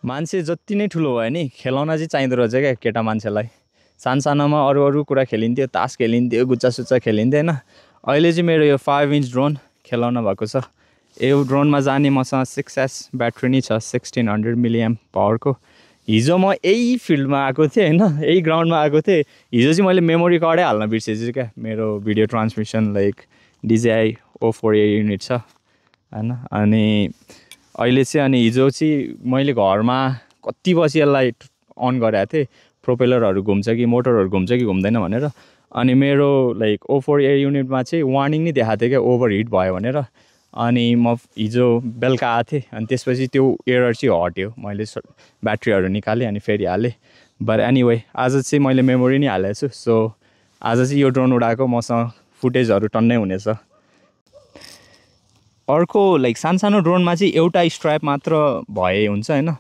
मान्छे जति नै ठुलो भयो नि खेलौना चाहिँ चाहिँदो रहेछ क्या केटा मान्छेलाई। सानसानोमा अरू अरू कुरा खेलिन्थ्यो, तास खेलिन्थ्यो, गुच्चा सुच्चा खेलिन्थ्यो होइन। अहिले चाहिँ मेरो यो 5 इन्च ड्रोन खेलौना भएको छ। यो ड्रोनमा जाने मसँग 6S ब्याट्री नै छ, 1600 मिलिएम्प पावरको। हिजो म यही फिल्डमा आएको थिएँ होइन, यही ग्राउन्डमा आएको थिएँ। हिजो चाहिँ मैले मेमोरी कार्डै हाल्न बिर्सेछु क्या। मेरो video transmission like DJI O4A unit छ होइन। अनि अहिले चाहिँ अनि हिजो चाहिँ मैले घरमा कति बजी यसलाई अन गरेको थिएँ, प्रोपेलरहरू घुम्छ कि मोटरहरू घुम्छ कि घुम्दैन भनेर। अनि मेरो लाइक O4A युनिटमा चाहिँ वार्निङ नै देखाएको थियो क्या, ओभरहिट भयो भनेर। अनि म हिजो बेलुका आएको थिएँ अनि त्यसपछि त्यो एरर चाहिँ हट्यो। मैले ब्याट्रीहरू निकालेँ अनि फेरि हालेँ। बट एनिवे आज चाहिँ मैले मेमोरी नै हालेको छु। सो आज चाहिँ यो ड्रोन उडाएको मसँग फुटेजहरू टन्नै हुनेछ। अर्को लाइक सानसानो ड्रोनमा चाहिँ एउटा स्ट्राइप मात्र भए हुन्छ होइन,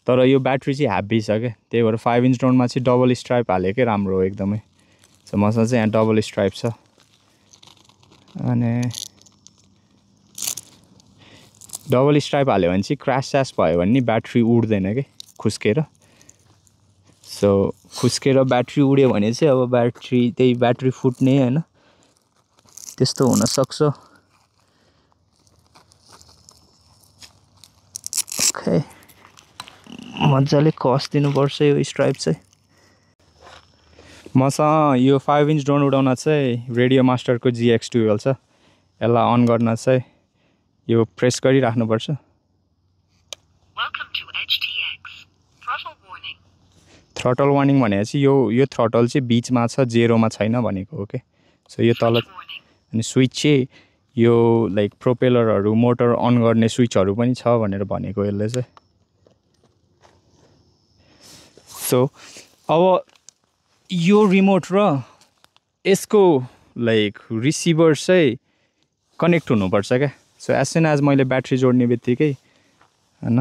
तर यो ब्याट्री चाहिँ हेभी छ क्या। त्यही भएर 5 इन्च ड्रोनमा चाहिँ डबल स्ट्राइप हालेकै राम्रो हो एकदमै। सो मसँग चाहिँ यहाँ डबल स्ट्राइप छ। अनि डबल स्ट्राइप हाल्यो भने चाहिँ क्रास स्यास भयो भने नि ब्याट्री उड्दैन कि खुस्केर। सो खुस्केर ब्याट्री उड्यो भने चाहिँ अब ब्याट्री फुट्ने होइन त्यस्तो हुनसक्छ। ओके, मजाले कस दिनुपर्छ यो स्ट्राइप चाहिँ। मसँग यो 5 इन्च ड्रोन उडाउन चाहिँ रेडियो मास्टरको GX12 छ। यसलाई अन गर्न चाहिँ यो प्रेस गरिराख्नुपर्छ। थ्रोटल वार्निङ भनेको चाहिँ यो थ्रोटल चाहिँ बिचमा छ, जेरोमा छैन भनेको हो कि। सो यो तल अनि स्विच चाहिँ यो लाइक प्रोपेलरहरू मोटर अन गर्ने स्विचहरू पनि छ भनेर भनेको यसले चाहिँ। सो अब यो रिमोट र यसको लाइक रिसिभर चाहिँ कनेक्ट हुनुपर्छ क्या। सो एज सुन एज मैले ब्याट्री जोड्ने बित्तिकै होइन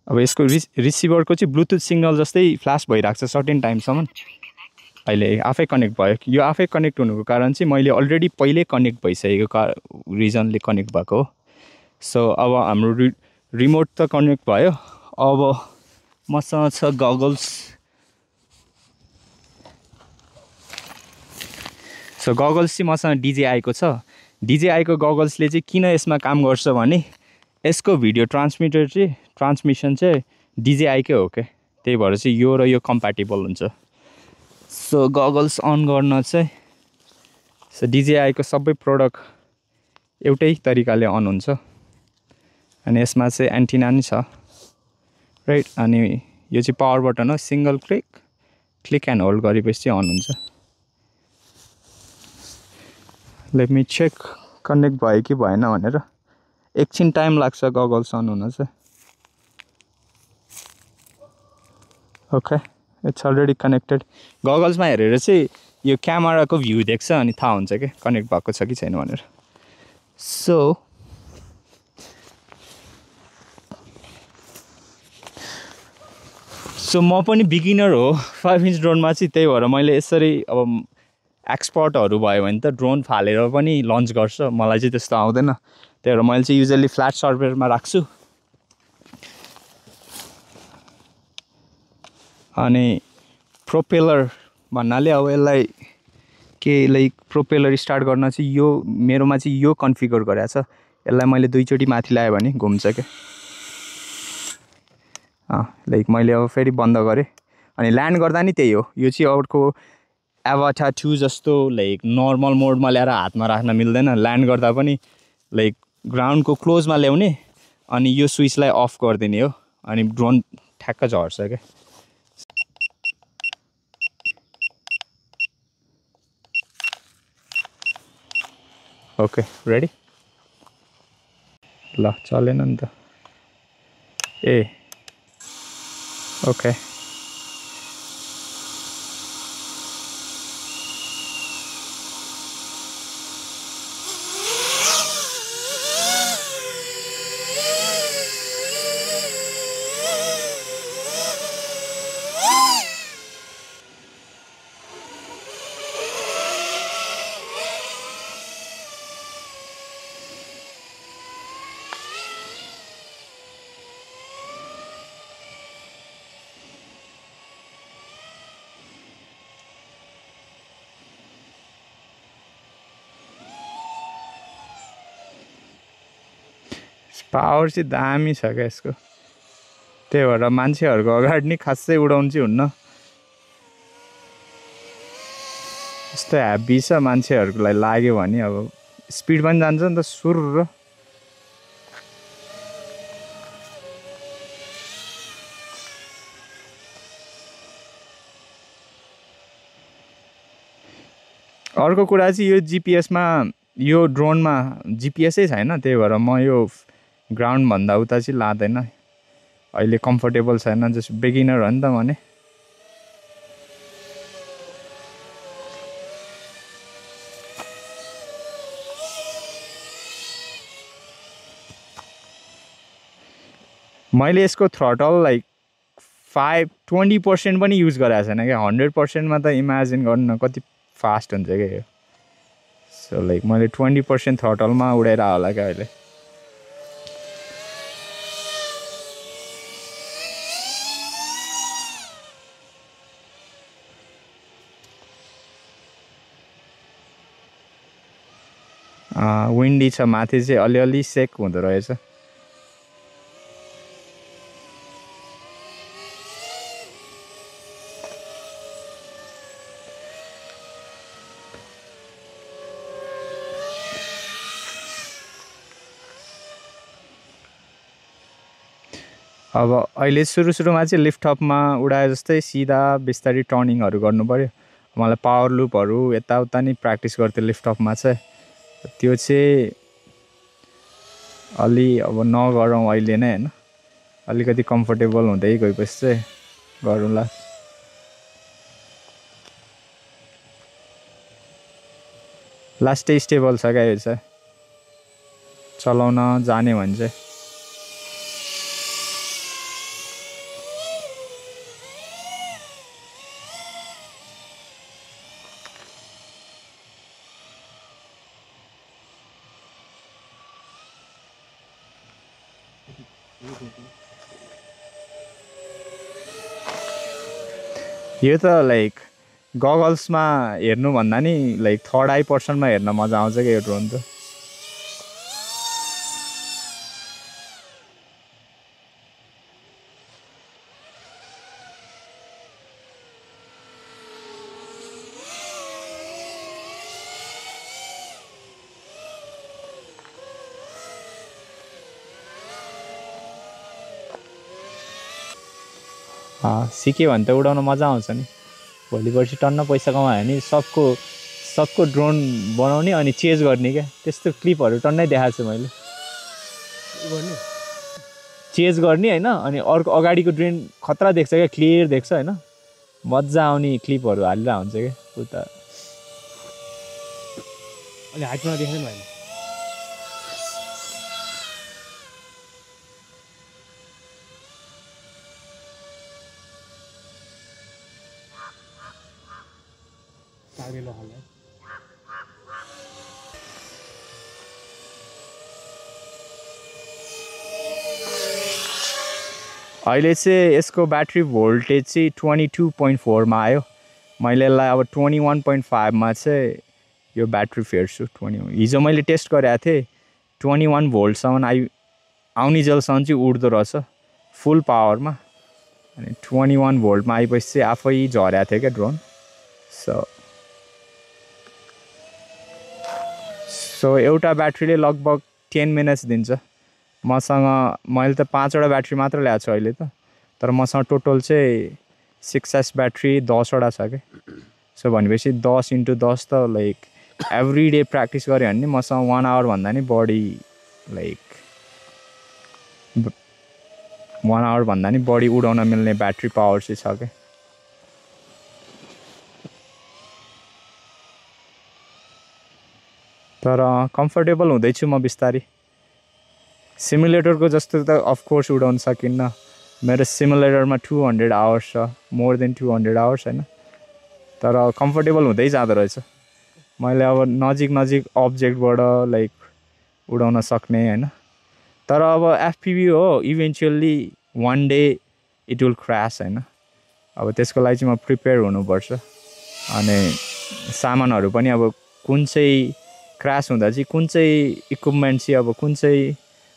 अब यसको रिसिभरको चाहिँ ब्लुटुथ सिग्नल जस्तै फ्ल्यास भइरहेको छ सर्टेन टाइमसम्म। अहिले आफै कनेक्ट भयो। यो आफै कनेक्ट हुनुको कारण चाहिँ मैले अलरेडी पहिल्यै कनेक्ट भइसकेको रिजनले कनेक्ट भएको हो। सो अब हाम्रो रिमोट त कनेक्ट भयो। अब मसँग छ गगल्स। सो गगल्स चाहिँ मसँग DJI को छ। DJI को गगल्सले चाहिँ किन यसमा काम गर्छ भने यसको भिडियो ट्रान्समिसन चाहिँ DJI कै हो क्या। त्यही भएर चाहिँ यो र यो कम्प्याटेबल हुन्छ। सो गगल्स अन गर्न चाहिँ सो DJI को सबै प्रोडक्ट एउटै तरिकाले अन हुन्छ। अनि यसमा चाहिँ एन्टिना नि छ राइट। अनि यो चाहिँ पावर बटन हो, सिङ्गल क्लिक एन्ड होल्ड गरेपछि चाहिँ अन हुन्छ। लेट मी चेक कनेक्ट भयो कि भएन भनेर। एकछिन टाइम लाग्छ गगल्स अन हुन चाहिँ। Okay, it's already connected. गगल्समा हेरेर चाहिँ यो क्यामेराको भ्यू देख्छ अनि थाहा हुन्छ कि कनेक्ट भएको छ कि छैन भनेर। सो म पनि बिगिनर हो 5 इन्च ड्रोनमा चाहिँ। त्यही भएर मैले यसरी अब एक्सपर्टहरू भयो भने त ड्रोन फालेर पनि लन्च गर्छ। मलाई चाहिँ त्यस्तो आउँदैन। त्यही भएर मैले चाहिँ युजली फ्ल्याट सर्भरमा राख्छु। अनि प्रोपेलर भन्नाले अब यसलाई के लाइक प्रोपेलर स्टार्ट गर्न चाहिँ यो मेरोमा चाहिँ यो कन्फिगर गरेको छ। यसलाई मैले 2 चोटि माथि ल्याएँ भने घुम्छ क्या। लाइक मैले अब फेरि बन्द गरेँ अनि ल्यान्ड गर्दा नि त्यही हो। यो चाहिँ अर्को एभाटार 2 जस्तो लाइक नर्मल मोडमा ल्याएर हातमा राख्न मिल्दैन। ल्यान्ड गर्दा पनि लाइक ग्राउन्डको क्लोजमा ल्याउने अनि यो स्विचलाई अफ गरिदिने हो अनि ड्रोन ठ्याक्क झर्छ क्या। Okay ready. ल चलेन नि त। ओके पावर चाहिँ दामी छ क्या यसको, त्यही भएर मान्छेहरूको अगाडि नि खासै उडाउनु चाहिँ हुन्न। यस्तो ह्याप्पी छ मान्छेहरूलाई लाग्यो भने अब स्पिड पनि जान्छ नि त सुर। अर्को कुरा चाहिँ यो जिपिएसमा, यो ड्रोनमा जिपिएसै छैन, त्यही भएर म यो ग्राउन्डभन्दा उता चाहिँ लाँदैन अहिले, कम्फर्टेबल छैन, जस्ट बिगिनर हो नि त भने। मैले यसको थ्रटल लाइक 20% पनि युज गरेको छैन क्या, 100%मा त इमेजिन गर्नु न कति फास्ट हुन्छ क्या यो। सो लाइक मैले 20% थ्रटलमा उडाएर होला क्या अहिले। विन्डी छ माथि चाहिँ, अलिअलि सेक हुँदो रहेछ। अब अहिले सुरुमा चाहिँ लिफ्टअपमा उडाए जस्तै सिधा बिस्तारै टर्निङहरू गर्नु पऱ्यो। मलाई पावर लुपहरू यताउता नि प्र्याक्टिस गर्थेँ लिफ्टअपमा चाहिँ, त्यो चाहिँ अलि अब नगरौँ अहिले नै होइन, अलिकति कम्फर्टेबल हुँदै गएपछि चाहिँ गरौँला। लास्टै स्टेबल छ क्या यो चाहिँ, चलाउन जाने भने चाहिँ। यो त लाइक गगल्समा हेर्नुभन्दा नि लाइक थर्ड आई पर्सनमा हेर्न मजा आउँछ क्या यो ड्रोन त। सिक्यो भने त उडाउन मजा आउँछ नि, भोलि पर्सि टन्न पैसा कमायो भने सबको ड्रोन बनाउने अनि चेज गर्ने क्या, त्यस्तो क्लिपहरू टन्नै देखाएको छु मैले। चेज गर्ने होइन, अनि अर्को अगाडिको ड्रोन खतरा देख्छ क्या, क्लियर देख्छ होइन, मजा आउने क्लिपहरू हालेर हुन्छ क्या उता। अलि हाइटमा देख्दैन होइन, अहिले चाहिँ यसको ब्याट्री भोल्टेज चाहिँ 22.4मा आयो। मैले यसलाई अब 21.5मा चाहिँ यो ब्याट्री फेर्छु। हिजो मैले टेस्ट गरेको थिएँ, 21 भोल्टसम्म आउने जेलसम्म चाहिँ उड्दो रहेछ फुल पावरमा, अनि 21 भोल्टमा आएपछि चाहिँ आफै झरेको थियो क्या ड्रोन। सो एउटा ब्याट्रीले लगभग 10 मिनट्स दिन्छ। मसँग मैले त 5वटा ब्याट्री मात्र ल्याएको छु अहिले त, तर मसँग टोटल चाहिँ 6S ब्याट्री 10वटा छ क्या। सो भनेपछि 10 × 10 त लाइक एभ्री डे प्र्याक्टिस गऱ्यो भने नि मसँग 1 आवर भन्दा नि बढी, लाइक 1 आवर भन्दा नि बढी उडाउन मिल्ने ब्याट्री पावर चाहिँ छ क्या। तर कम्फर्टेबल हुँदैछु म बिस्तारै। सिमुलेटरको जस्तो त अफकोर्स उडाउन सकिन्न, मेरो सिमुलेटरमा 200 आवर्स छ, मोर देन 200 आवर्स होइन, तर कम्फर्टेबल हुँदै जाँदो रहेछ। मैले अब नजिक अब्जेक्टबाट लाइक उडाउन सक्ने होइन, तर अब एफपिभी हो, eventually one day it will crash होइन। अब त्यसको लागि चाहिँ म प्रिपेयर हुनुपर्छ, अनि सामानहरू पनि अब कुन चाहिँ क्रास हुँदा चाहिँ कुन चाहिँ इक्विपमेन्ट चाहिँ अब कुन चाहिँ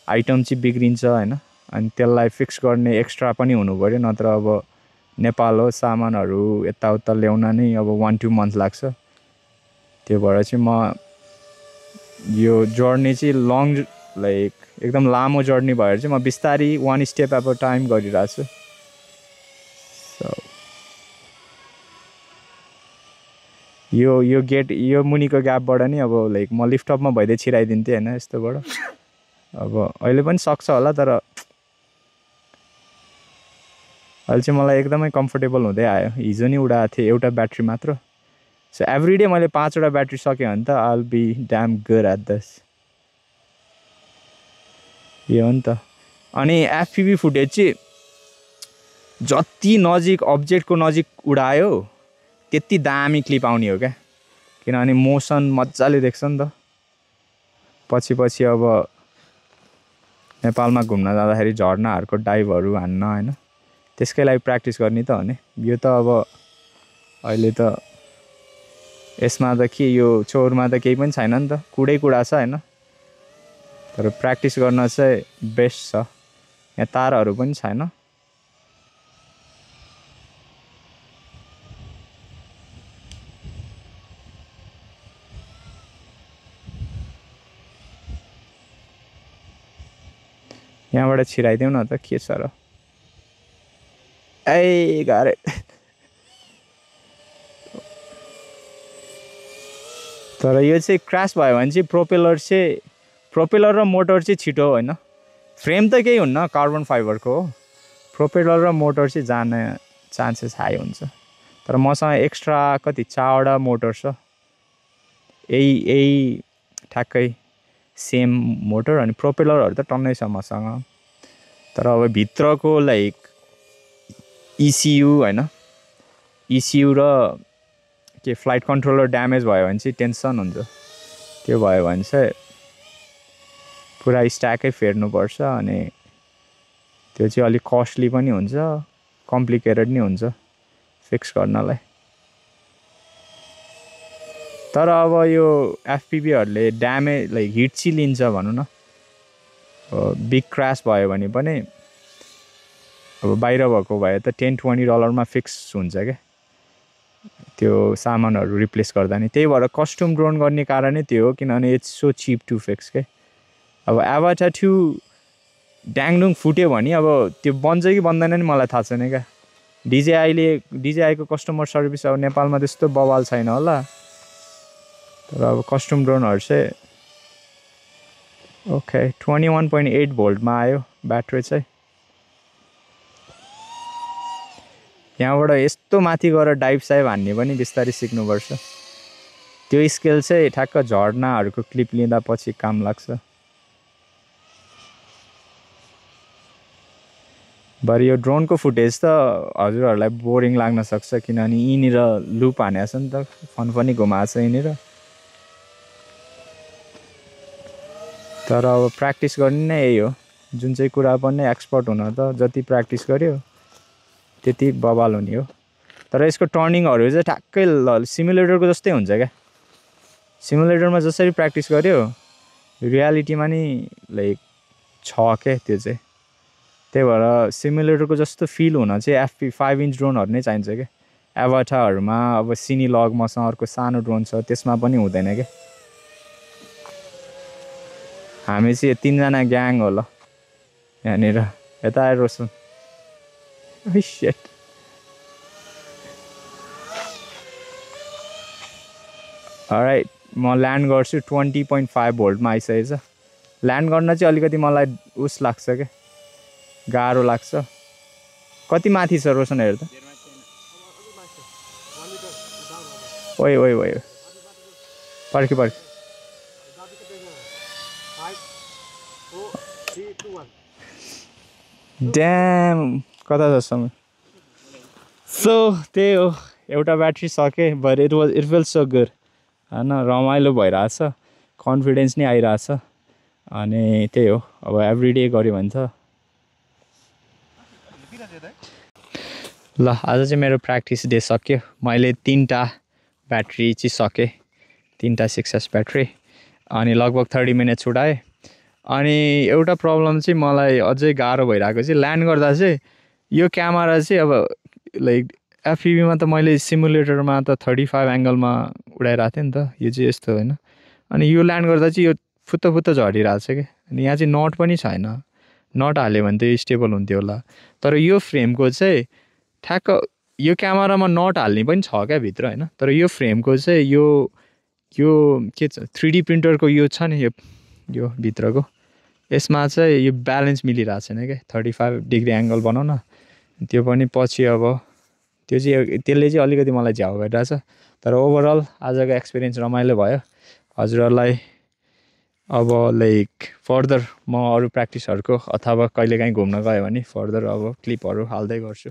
आइटम चाहिँ बिग्रिन्छ होइन अनि त्यसलाई फिक्स गर्ने एक्स्ट्रा पनि हुनु पऱ्यो नत्र अब नेपाल हो सामानहरू यताउता ल्याउन नै अब 1-2 मन्थ लाग्छ त्यो भएर चाहिँ म यो जर्नी चाहिँ लङ लाइक एकदम लामो जर्नी भएर चाहिँ म बिस्तारै 1 स्टेप एट अ टाइम गरिरहेको छु सो यो गेट यो मुनिको ग्यापबाट नि अब लाइक म लिफ्टअपमा भइदिए छिराइदिन्थेँ होइन यस्तोबाट अब अहिले पनि सक्छ होला तर अहिले चाहिँ मलाई एकदमै कम्फर्टेबल हुँदै आयो हिजो नि उडाएको थिएँ एउटा ब्याट्री मात्र सो एभ्रिडे मैले 5वटा ब्याट्री सकेँ भने त I will be damn good at this यो हो नि त अनि एफपिभी फुटेज चाहिँ जति नजिक अब्जेक्टको नजिक उडायो त्यति दामी क्लिप आउने हो क्या किनभने मोसन मजाले देख्छ नि त पछि अब नेपालमा घुम्न जाँदाखेरि झर्नाहरूको डाइभहरू हान्न होइन त्यसकै लागि प्र्याक्टिस गर्ने त हो नि यो त अब अहिले त यसमा त के यो चौरमा त केही पनि छैन नि त कुडा छ होइन तर प्र्याक्टिस गर्न चाहिँ बेस्ट छ यहाँ ताराहरू पनि छैन यहाँबाट छिराइदेऊ न त के छ र ए गाह्रो तर यो चाहिँ क्रास भयो भने चाहिँ प्रोपेलर र मोटर चाहिँ छिटो होइन फ्रेम त केही हुन्न कार्बन फाइबरको हो प्रोपेलर र मोटर चाहिँ जाने चान्सेस हाई हुन्छ तर मसँग एक्स्ट्रा कति 4वटा मोटर छ यही ठ्याक्कै सेम मोटर अनि प्रोपेलरहरू त टन्नै छ मसँग तर अब भित्रको लाइक इसियु होइन इसियु र के फ्लाइट कन्ट्रोलर ड्यामेज भयो भने चाहिँ टेन्सन हुन्छ त्यो भयो भने चाहिँ पुरा स्ट्याकै फेर्नुपर्छ अनि त्यो चाहिँ अलिक कस्टली पनि हुन्छ कम्प्लिकेटेड नि हुन्छ फिक्स गर्नलाई तर अब यो एफपिभीहरूले ड्यामेज लाइक हिट चाहिँ लिन्छ भनौँ न बिग क्रास भयो भने पनि अब बाहिर भएको भए त $10-20 फिक्स हुन्छ क्या त्यो सामानहरू रिप्लेस गर्दा नि त्यही भएर कस्टम ड्रोन गर्ने कारणै त्यो हो किनभने it's so cheap to fix के अब एभाटार 2 ड्याङडुङ फुट्यो भने अब त्यो बन्छ कि बन्दैन नि मलाई थाहा छैन क्या डिजेआईको कस्टमर सर्भिस अब नेपालमा त्यस्तो बवाल छैन होला तर अब कस्टम ड्रोनहरू चाहिँ ओके 21.8 भोल्टमा आयो ब्याट्री चाहिँ यहाँबाट यस्तो माथि गएर डाइभ साइभ हान्ने पनि बिस्तारै सिक्नुपर्छ त्यो स्किल चाहिँ ठ्याक्क झर्नाहरूको क्लिप लिँदा पछि काम लाग्छ बरु यो ड्रोनको फुटेज त हजुरहरूलाई बोरिङ लाग्न सक्छ किनभने यहीँनिर लुप हानेको छ नि त फन घुमाएको छ यहीँनिर तर अब प्र्याक्टिस गर्ने नै यही हो जुन चाहिँ कुरा पनि एक्सपर्ट हुन त जति प्र्याक्टिस गर्यो त्यति बवाल हुने हो तर यसको टर्निङहरू चाहिँ ठ्याक्कै सिमुलेटरको जस्तै हुन्छ क्या सिमुलेटरमा जसरी प्र्याक्टिस गर्यो रियालिटीमा नि लाइक छ क्या त्यो चाहिँ त्यही भएर सिमुलेटरको जस्तो फिल हुन चाहिँ 5 इन्च ड्रोनहरू नै चाहिन्छ क्या एभाटारहरूमा अब सिनी लग मसँग अर्को सानो ड्रोन छ त्यसमा पनि हुँदैन क्या हामी चाहिँ 3 जना ग्याङ हो ल यहाँनिर यता आएर रोशन शिट अलराइट म ल्यान्ड गर्छु 20.5 भोल्टमा आइसकेको छ ल्यान्ड गर्न चाहिँ अलिकति मलाई उस लाग्छ क्या गाह्रो लाग्छ कति माथि छ रोशन हेर त ओइ ओइ ओइ पर्खी ड्याम कता छ समय सो त्यही हो एउटा ब्याट्री सकेँ but it feels so good होइन रमाइलो भइरहेछ कन्फिडेन्स नै आइरहेछ अनि त्यही हो अब एभ्रिडे गऱ्यो भने त ल आज चाहिँ मेरो प्र्याक्टिस डे सक्यो मैले 3टा ब्याट्री चाहिँ सकेँ 3टा 6S ब्याट्री अनि लगभग 30 मिनट्स उडाएँ अनि एउटा प्रब्लम चाहिँ मलाई अझै गाह्रो भइरहेको चाहिँ ल्यान्ड गर्दा चाहिँ यो क्यामेरा चाहिँ अब लाइक एफपिभीमा त मैले सिमुलेटरमा त 35 एङ्गलमा उडाइरहेको थिएँ नि त यो चाहिँ यस्तो होइन अनि यो ल्यान्ड गर्दा चाहिँ यो फुत्त झरिरहेको छ कि अनि यहाँ चाहिँ नट पनि छैन नट हाल्यो भने त स्टेबल हुन्थ्यो होला तर यो फ्रेमको चाहिँ ठ्याक्क यो क्यामेरामा नट हाल्ने पनि छ क्या भित्र होइन तर यो फ्रेमको चाहिँ यो के छ 3D प्रिन्टरको यो छ नि यो भित्रको यसमा चाहिँ यो ब्यालेन्स मिलिरहेको छैन क्या 35 डिग्री एङ्गल बनाउन त्यो पनि पछि अब त्यो चाहिँ त्यसले चाहिँ अलिकति मलाई झ्याउ गरिरहेछ तर ओभरअल आजको एक्सपिरियन्स रमाइलो भयो हजुरहरूलाई अब लाइक फर्दर म अरू प्र्याक्टिसहरूको अथवा कहिलेकाहीँ घुम्न गयो भने फर्दर अब क्लिपहरू हाल्दै गर्छु